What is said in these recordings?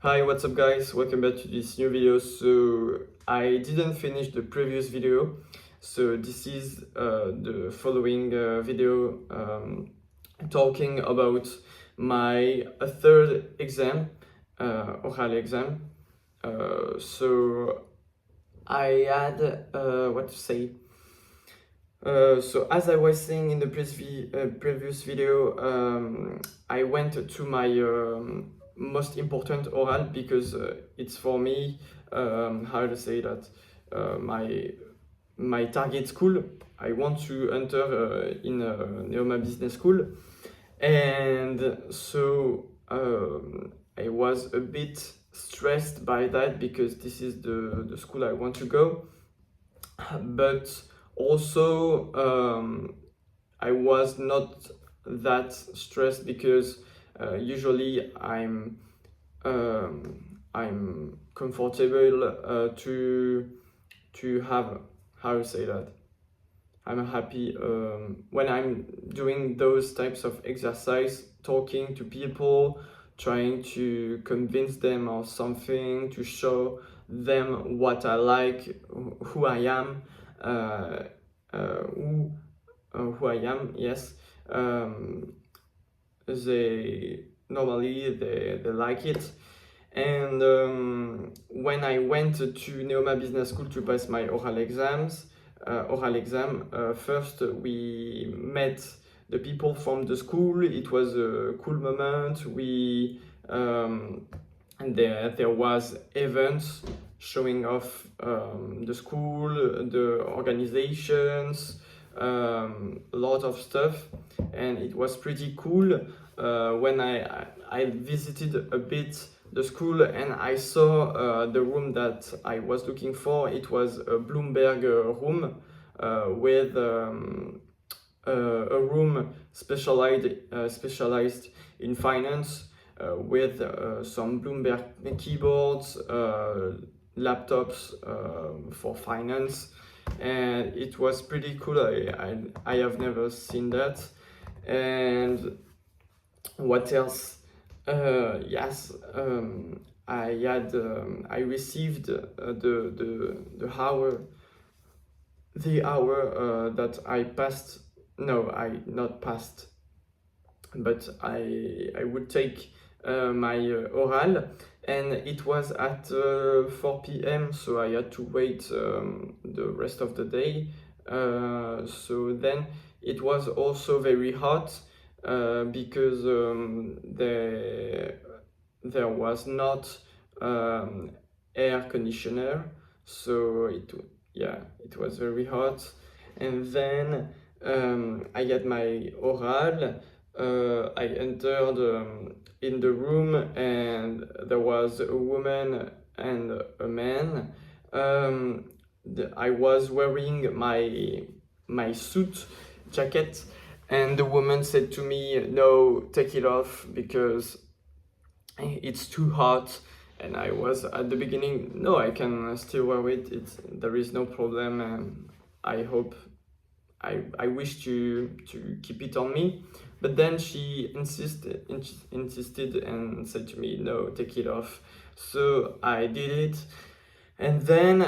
Hi, what's up guys? Welcome back to this new video. So I didn't finish the previous video, so this is the following video talking about my third exam, oral exam. So I had what to say. So as I was saying in the previous video, I went to my most important oral because it's for me, how to say that, my target school. I want to enter in Neoma Business School, and so I was a bit stressed by that because this is the school I want to go, but also I was not that stressed because usually I'm comfortable to have, how to say that, I'm happy when I'm doing those types of exercise, talking to people, trying to convince them of something, to show them what I like, who I am, uh, who I am. Yes, they normally they like it. And when I went to Neoma Business School to pass my oral exam, first we met the people from the school. It was a cool moment. And there was events showing off the school, the organizations, a lot of stuff, and it was pretty cool. When I visited a bit the school and I saw the room that I was looking for. It was a Bloomberg room with a room specialized in finance, with some Bloomberg keyboards, laptops for finance, and it was pretty cool. I have never seen that. And what else? Yes, I received the hour that I passed. No, I not passed, but I would take my oral, and it was at 4 p.m. So I had to wait the rest of the day. So then it was also very hot because there was not air conditioner, so it was very hot. And then I had my oral. I entered in the room, and there was a woman and a man. I was wearing my suit jacket, and the woman said to me, "No, take it off because it's too hot." And I was at the beginning, "No, I can still wear it. There is no problem, and I hope I wish to keep it on me." But then she insisted and said to me, "No, take it off." So I did it. And then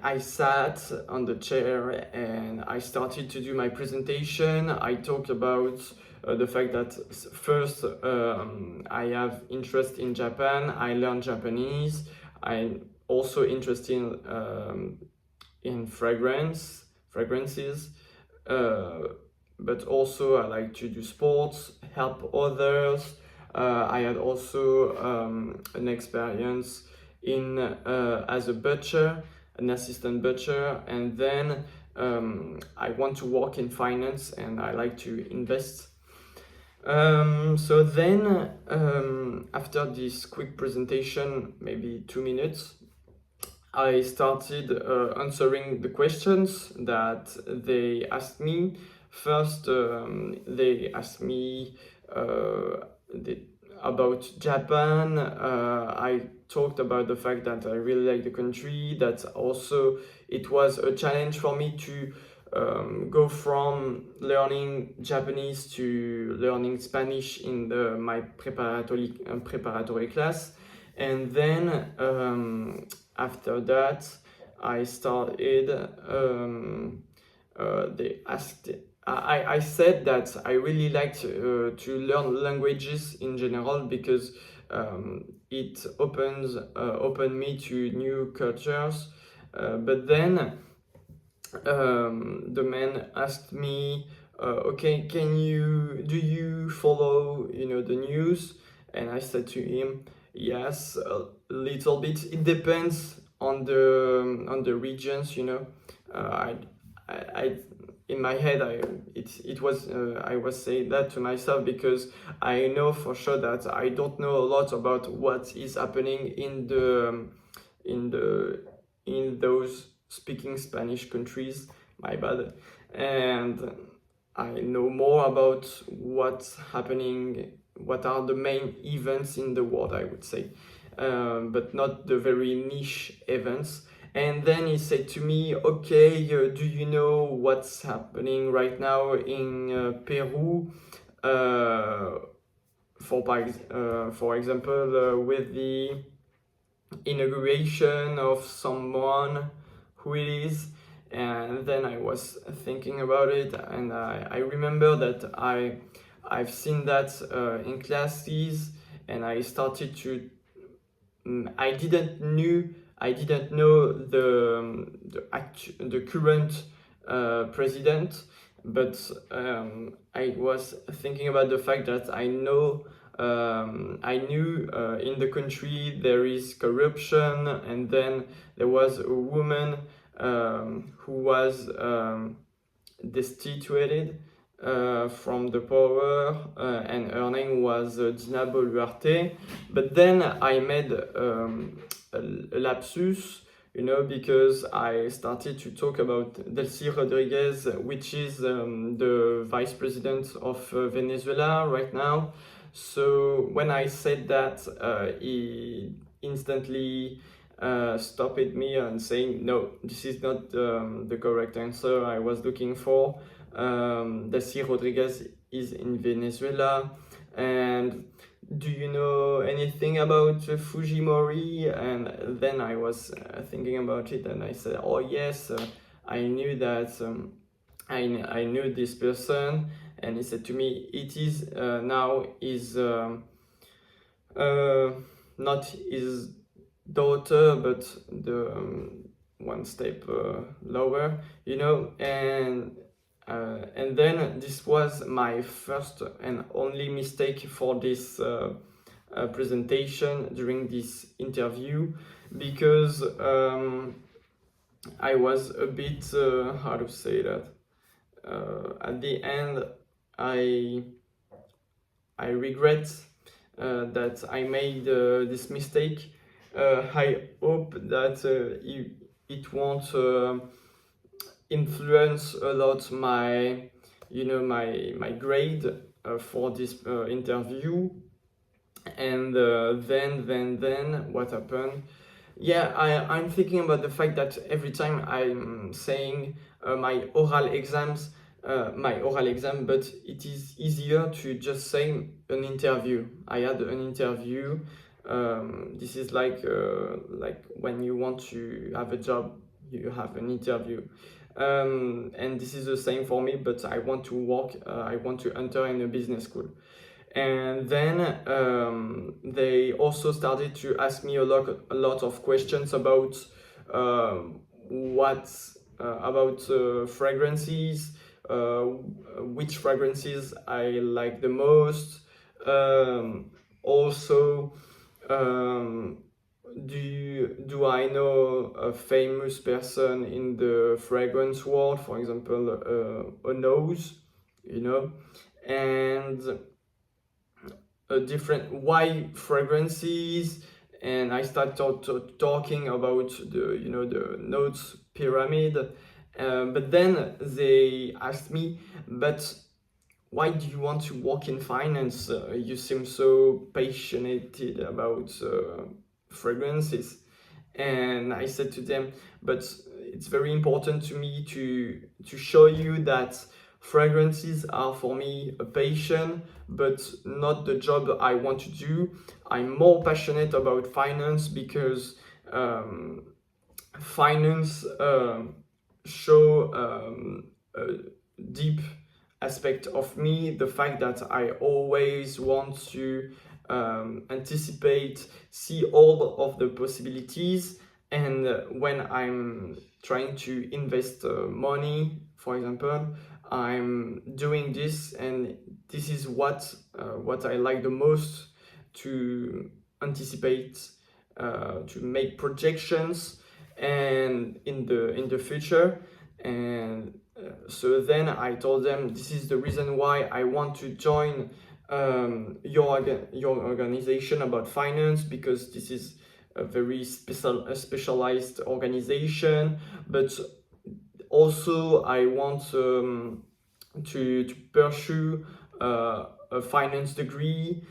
I sat on the chair and I started to do my presentation. I talked about the fact that first I have interest in Japan. I learned Japanese. I'm also interested in fragrances, but also I like to do sports, help others. I had also an experience in as a butcher, an assistant butcher, and then I want to work in finance and I like to invest. So then after this quick presentation, maybe 2 minutes, I started answering the questions that they asked me. First, they asked me about Japan. I talked about the fact that I really like the country, that also it was a challenge for me to go from learning Japanese to learning Spanish in my preparatory class. And then after that, I started. They asked. I said that I really liked to learn languages in general because it opened me to new cultures. But then the man asked me, okay, do you follow, the news? And I said to him, yes, a little bit. It depends on the regions, I in my head, I was saying that to myself because I know for sure that I don't know a lot about what is happening in the in those speaking Spanish countries. My bad. And I know more about what's happening, what are the main events in the world, I would say, but not the very niche events. And then he said to me, okay, do you know what's happening right now in Peru? For example, with the inauguration of someone, who it is. And then I was thinking about it, and I remember that I've seen that in classes, and I started to I didn't know the current president, but I was thinking about the fact that I knew in the country there is corruption, and then there was a woman who was destituted from the power, and her name was Dina Boluarte. But then I made a lapsus, because I started to talk about Delcy Rodriguez, which is the vice president of Venezuela right now. So when I said that, he instantly stopped me and saying, no, this is not the correct answer I was looking for. Delcy Rodriguez is in Venezuela. And do you know anything about Fujimori? And then I was thinking about it, and I said, oh yes, I knew that, I knew this person. And he said to me, it is now is not his daughter, but the one step lower, and then this was my first and only mistake for this presentation during this interview, because I was a bit, how to say that, at the end, I regret that I made this mistake. I hope that it won't influence a lot my grade for this interview. And then what happened? Yeah, I'm thinking about the fact that every time I'm saying my oral exam, but it is easier to just say an interview. I had an interview. This is like when you want to have a job, you have an interview. And this is the same for me, but I want to I want to enter in a business school. And then they also started to ask me a lot of questions about about fragrances, which fragrances I like the most. Also, do I know a famous person in the fragrance world, for example, a nose, and different why fragrances. And I started talking about the notes pyramid, but then they asked me, but why do you want to work in finance? You seem so passionate about fragrances. And I said to them, but it's very important to me to show you that fragrances are for me a passion, but not the job I want to do. I'm more passionate about finance because finance show a deep aspect of me, the fact that I always want to anticipate, see all of the possibilities, and when I'm trying to invest money, for example, I'm doing this, and this is what I like the most, to anticipate, to make projections and in the future. And so then I told them, this is the reason why I want to join your organization about finance, because this is a very specialized organization, but also I want to pursue a finance degree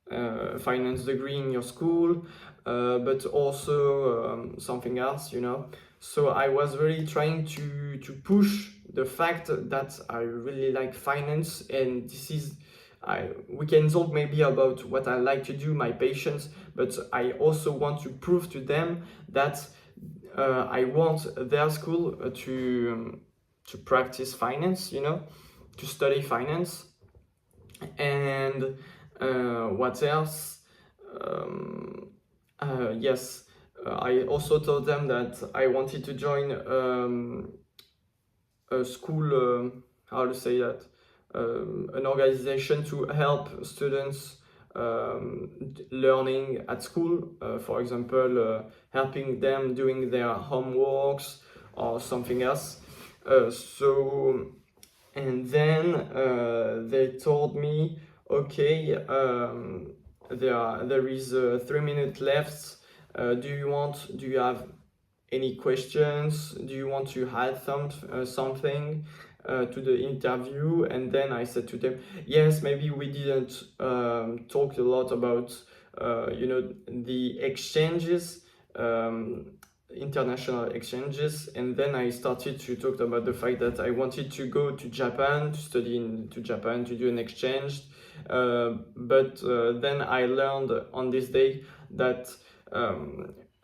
in your school, but also something else, you know. So I was really trying to push the fact that I really like finance, and this is, we can talk maybe about what I like to do, my passions, but I also want to prove to them that I want their school to practice finance, you know, to study finance. And what else? Yes, I also told them that I wanted to join a school, how to say that, an organization to help students learning at school, for example, helping them doing their homeworks or something else. And then they told me, okay, there is 3 minutes left. Do you have any questions? Do you want to add something to the interview? And then I said to them, yes, maybe we didn't talk a lot about the exchanges, international exchanges. And then I started to talk about the fact that I wanted to go to Japan, to study to Japan, to do an exchange. But then I learned on this day that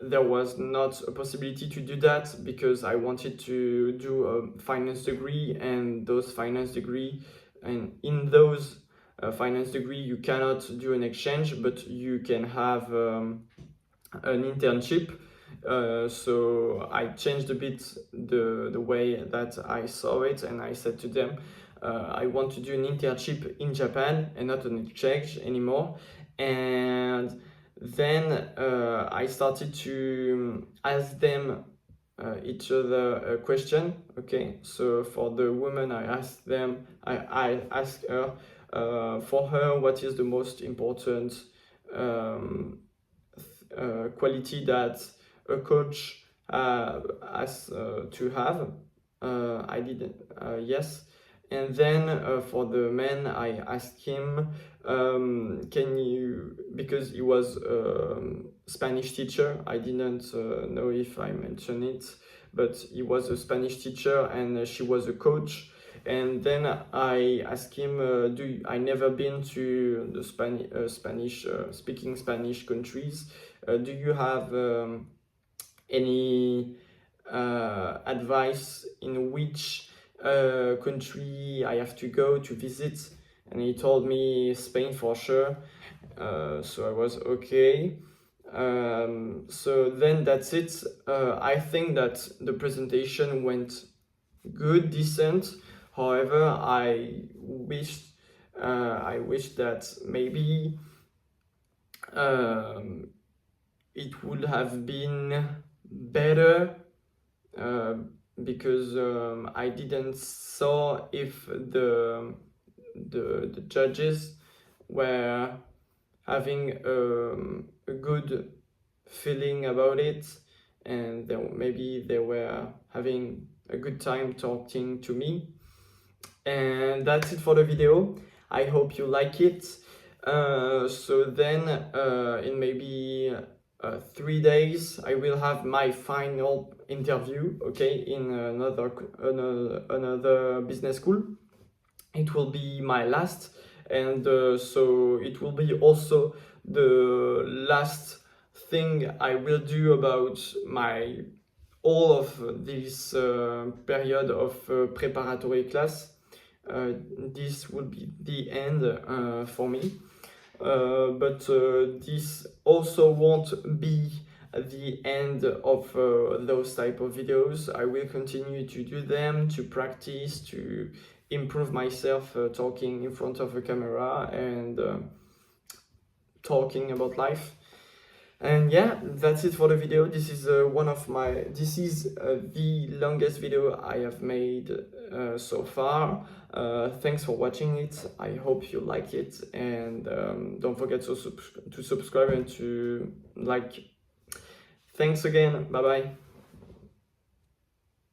there was not a possibility to do that, because I wanted to do a finance degree, and those finance degree, and in those finance degree you cannot do an exchange, but you can have an internship. So I changed a bit the way that I saw it, and I said to them, I want to do an internship in Japan and not an exchange anymore. And then I started to ask them each other a question. Okay, so for the woman, I asked her, for her, what is the most important quality that a coach has to have. I did yes. And then for the man, I asked him, can you, because he was Spanish teacher, I didn't know if I mentioned it, but he was a Spanish teacher, and she was a coach. And then I asked him, I never been to the Spanish speaking Spanish countries. Do you have any advice in which country I have to go to visit? And he told me Spain for sure. So I was okay. So then that's it. I think that the presentation went good, decent. However, I wish that maybe it would have been better, because I didn't saw if the judges were having a good feeling about it, and maybe they were having a good time talking to me. And that's it for the video. I hope you like it. So then in maybe 3 days I will have my final interview, okay, in another business school. It will be my last, and so it will be also the last thing I will do about my all of this period of preparatory class. This will be the end for me. But this also won't be the end of those type of videos. I will continue to do them, to practice, to improve myself talking in front of a camera and talking about life. And yeah, that's it for the video. This is the longest video I have made so far. Thanks for watching it. I hope you like it, and don't forget to subscribe and to like. Thanks again. Bye bye.